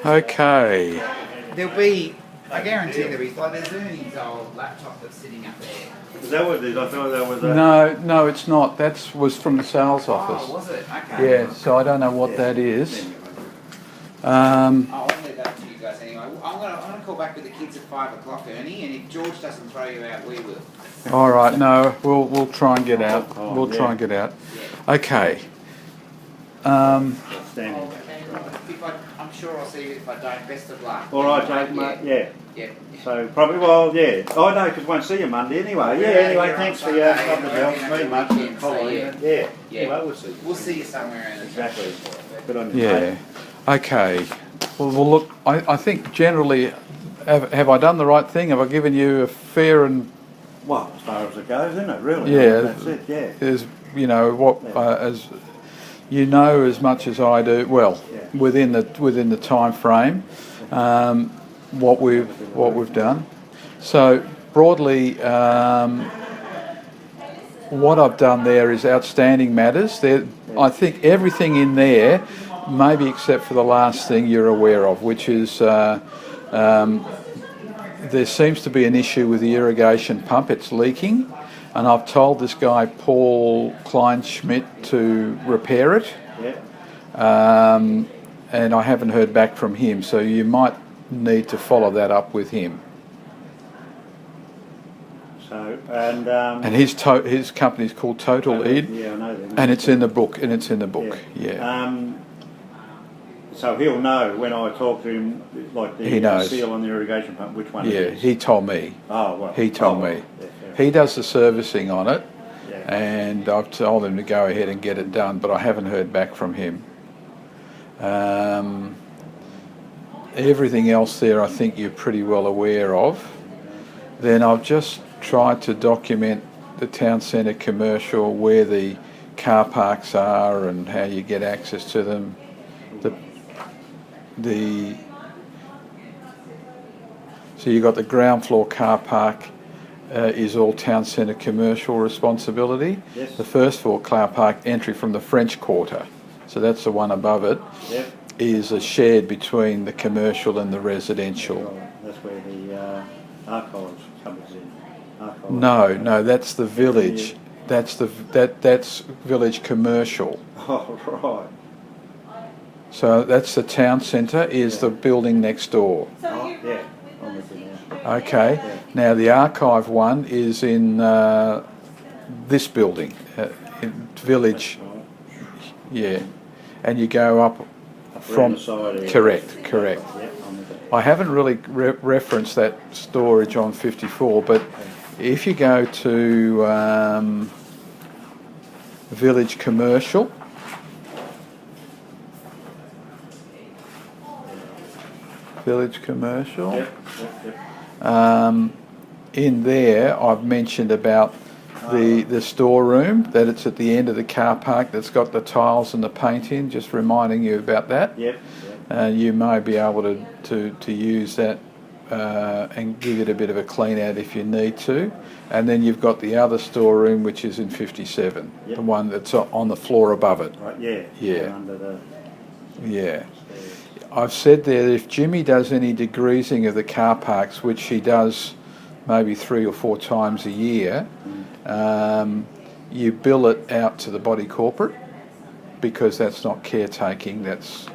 Okay. There'll be, I guarantee there'll be, like there's Ernie's old laptop that's sitting up there. Is that what it is? I thought that was a... No, it's not. That was from the sales office. Oh, was it? Okay. Yeah, so I don't know what that is. I'll leave that to you guys anyway. I'm gonna call back with the kids at 5 o'clock, Ernie, and if George doesn't throw you out, we will. All right, no, we'll try and get out. Oh, We'll try and get out. Yeah. Okay. Outstanding. I'm sure I'll see you if I don't. Best of luck. All right, Jake, mate. Yeah. Yeah. So probably, well, yeah. Oh no, because won't see you Monday anyway. Yeah. Anyway, thanks for your helping the bells. Very much. Yeah. Well, we'll see. We'll see you somewhere around. Exactly. Good on you. Yeah. Okay. Well, look, I think generally, have I done the right thing? Have I given you a fair and... Well, as far as it goes, isn't it? Really? Yeah. That's it. Yeah. Is, you know, what as you know as much as I do. Well, within the time frame, what we've done. So broadly, what I've done there is outstanding matters. I think everything in there, maybe except for the last thing you're aware of, which is there seems to be an issue with the irrigation pump. It's leaking, and I've told this guy Paul Kleinschmidt to repair it. And I haven't heard back from him, so you might need to follow that up with him. So and his company's called Total Ed. Yeah, I know them. And it's in the book. Yeah. So he'll know when I talk to him, like the seal on the irrigation pump, which one it is. Yeah, he told me. Oh, well. He told me. Yeah, he does the servicing on it, yeah. and I've told him to go ahead and get it done, but I haven't heard back from him. Everything else there I think you're pretty well aware of. Then I've just tried to document the town centre commercial, where the car parks are and how you get access to them. So you've got the ground floor car park is all town centre commercial responsibility. Yes. The first floor car park entry from the French Quarter, so that's the one above it, is a shared between the commercial and the residential. That's where the archives comes in. No, that's the village. That's village commercial. Oh, right. So that's the town centre, is the building next door. Oh, yeah. I'm with you now. Okay. Yeah. Now the archive one is in this building, in village. Yeah, and you go up from. The side area. Correct. Yeah, I'm with it. I haven't really referenced that storage on 54, but if you go to village commercial. Village commercial. Yep. In there, I've mentioned about the storeroom, that it's at the end of the car park that's got the tiles and the paint in, just reminding you about that. Yep. You may be able to use that and give it a bit of a clean out if you need to. And then you've got the other storeroom, which is in 57, the one that's on the floor above it. Right, Yeah. Under the Yeah. I've said there, if Jimmy does any degreasing of the car parks, which he does maybe 3 or 4 times a year, you bill it out to the body corporate, because that's not caretaking, that's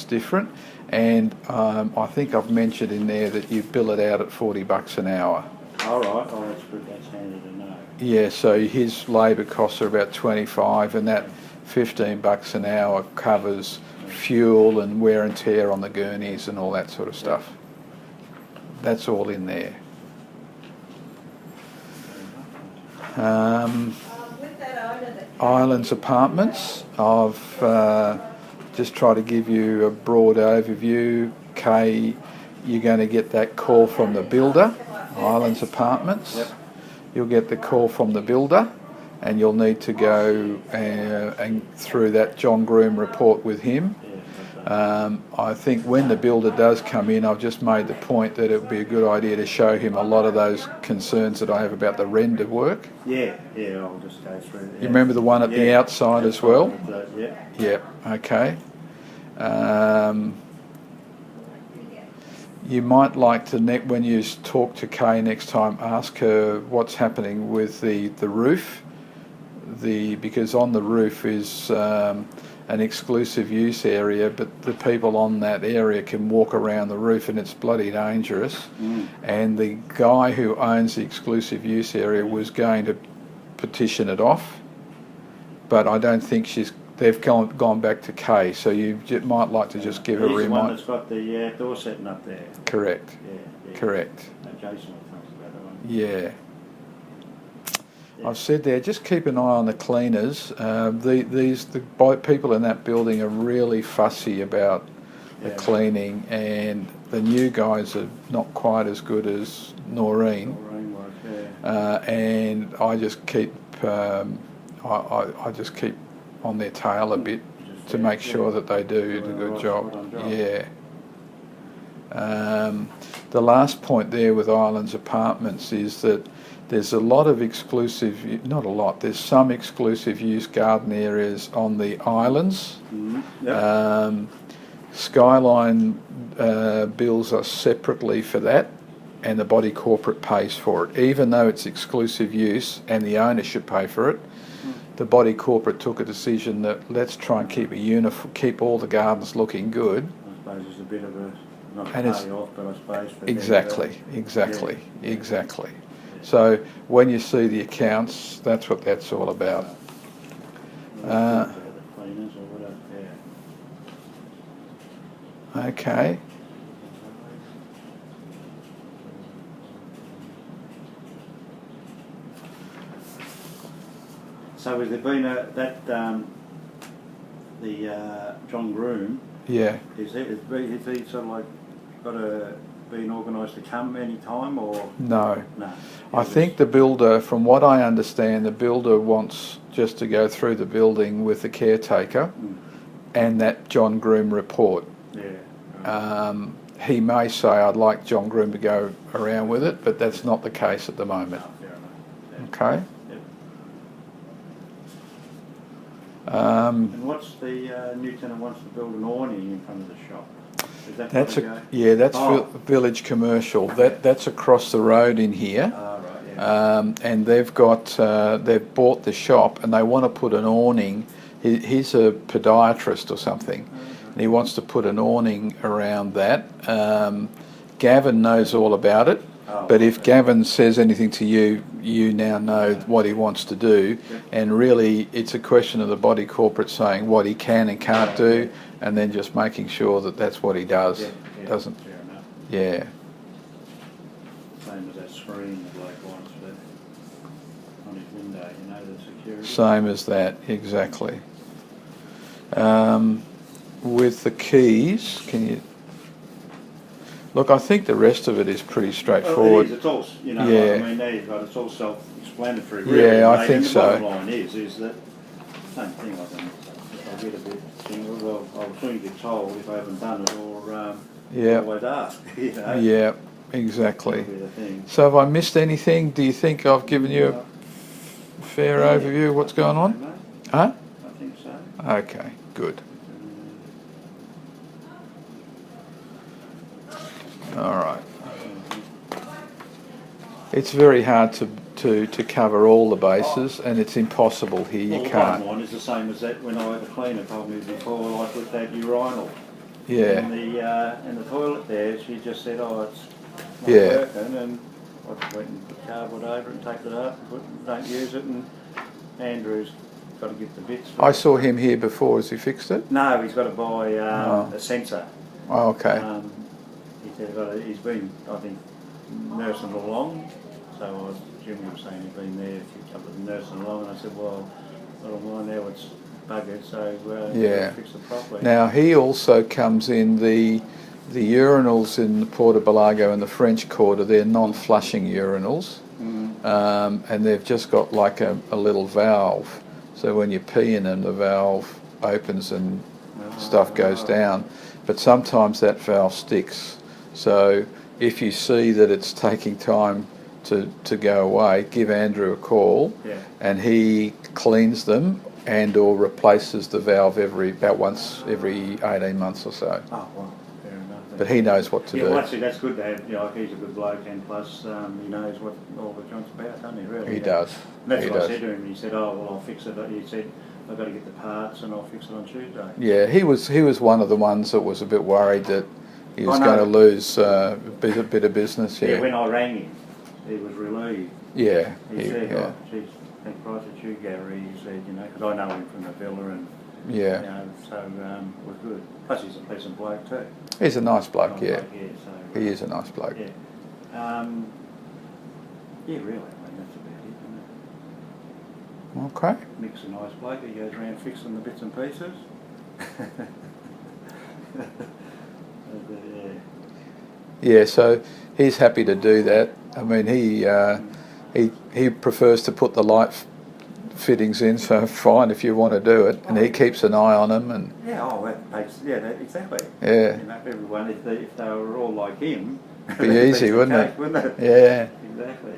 different. And I think I've mentioned in there that you bill it out at $40 an hour. All right. Oh, that's good. That's handy to know. Yeah, so his labour costs are about 25, and that $15 an hour covers fuel and wear and tear on the gurneys and all that sort of stuff. That's all in there. Islands Apartments, I've just tried to give you a broad overview. Kay, you're going to get that call from the builder, Islands Apartments. Yep. You'll get the call from the builder, and you'll need to go and through that John Groom report with him. I think when the builder does come in, I've just made the point that it would be a good idea to show him a lot of those concerns that I have about the render work. Yeah, I'll just go through that. You remember the one at the outside as well? Yeah. Okay. You might like to, when you talk to Kay next time, ask her what's happening with the roof. Because on the roof is an exclusive use area, but the people on that area can walk around the roof and it's bloody dangerous. And the guy who owns the exclusive use area was going to petition it off, but I don't think they've gone back to Kay, so you might like to just give a reminder. He's the one that's got the outdoor setting up there. Correct. Yeah. Correct. Jason talks about that one. Yeah. I've said there, just keep an eye on the cleaners. The people in that building are really fussy about the cleaning, and the new guys are not quite as good as Noreen. And I just keep I just keep on their tail a bit to make sure that they do a good job. Yeah. The last point there with Islands Apartments is that there's a lot of exclusive, not a lot, there's some exclusive use garden areas on the islands. Skyline bills us separately for that, and the body corporate pays for it. Even though it's exclusive use and the owner should pay for it, the body corporate took a decision that let's try and keep all the gardens looking good. I suppose it's a bit of a, not a And it's, pay off, but I suppose for exactly. So when you see the accounts, that's what that's all about. Okay. So has there been John Groom? Yeah. Is he sort of like been organised to come any time, or no? No. I think the builder, from what I understand, the builder wants just to go through the building with the caretaker and that John Groom report. Yeah. He may say, I'd like John Groom to go around with it, but that's not the case at the moment. No, fair enough. Yeah. Okay. Yep. And what's the new tenant wants to build an awning in front of the shop? Is that that's village commercial. That's across the road in here. Oh, right, yeah. And they've bought the shop and they want to put an awning. He's a podiatrist or something, and he wants to put an awning around that. Gavin knows all about it, but if Gavin says anything to you, you now know what he wants to do, and really it's a question of the body corporate saying what he can and can't do, and then just making sure that that's what he does. Doesn't. Fair enough. Yeah. Same as that screen the bloke wants on his window, the security. Same as that, exactly. With the keys, can you look? I think the rest of it is pretty straightforward. It is. It's all, yeah. I mean, there you've got, it's all self-explanatory. Really, yeah, I think so. The bottom line is that same thing. If I get a bit, well, I'll soon get told if I haven't done it, or always ask. Yeah, exactly. That'll be the thing. So have I missed anything? Do you think I've given you a fair overview of what's going on? Huh? I think so. Okay, good. All right. It's very hard to cover all the bases, and it's impossible here. You The can't. bottom line is the same as that when the cleaner told me before, like with that urinal. Yeah. In the toilet there, she just said, it's not working, and I went and put cardboard over it and taped it up, don't use it, and Andrew's got to get the bits. I saw him here before. Has he fixed it? No, he's got to buy a sensor. Oh, okay. He said he's been, I think, nursing along. So Jim was saying he'd been there a couple of nursing along, and I said, well, now it's buggered, so fix it properly. Now he also comes in the urinals in the Portobello and the French Quarter. They're non-flushing urinals, and they've just got like a little valve. So when you pee in them, the valve opens and stuff goes down. But sometimes that valve sticks. So if you see that it's taking time to go away, give Andrew a call, and he cleans them and or replaces the valve about once every 18 months or so. Oh, well, fair enough but he knows what to Yeah, do. well, actually, that's good to have. You know, he's a good bloke, and plus he knows what all the joint's about, doesn't he? Really. He does. And that's He what does. I said to him. He said, "Oh, well, I'll fix it." He said, "I've got to get the parts, and I'll fix it on Tuesday." Yeah, he was one of the ones that was a bit worried that he was I know. going to lose a bit of business. Yeah. Yeah. When I rang him, he was relieved. Yeah. He said, yeah. "Oh, geez, thank Christ it's you, Gary." He said, "You know, because I know him from the villa, and Yeah. you know, so it was good. Plus, he's a pleasant bloke too." He's a nice bloke. Nice Yeah. bloke, yeah. So He is a nice bloke. yeah. Yeah, really. I mean, that's about it, isn't it? Okay. Nick's a nice bloke. He goes around fixing the bits and pieces. Yeah. So he's happy to do that. I mean, he prefers to put the light fittings in. So fine if you want to do it, and he keeps an eye on them. And Yeah, oh, that makes, yeah, that, exactly. Yeah. You know, if everyone, if they were all like him, Be easy, wouldn't it? Wouldn't it? Yeah. Exactly.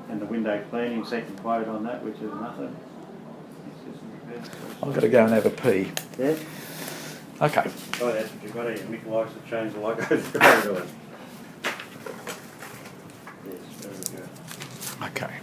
And the window cleaning, second quote on that, which is nothing. It's just repairs. I've got to go and have a pee. Yeah. Okay. Oh, that's what you've got to. Nick likes to change the logo. Yes, very good. Okay.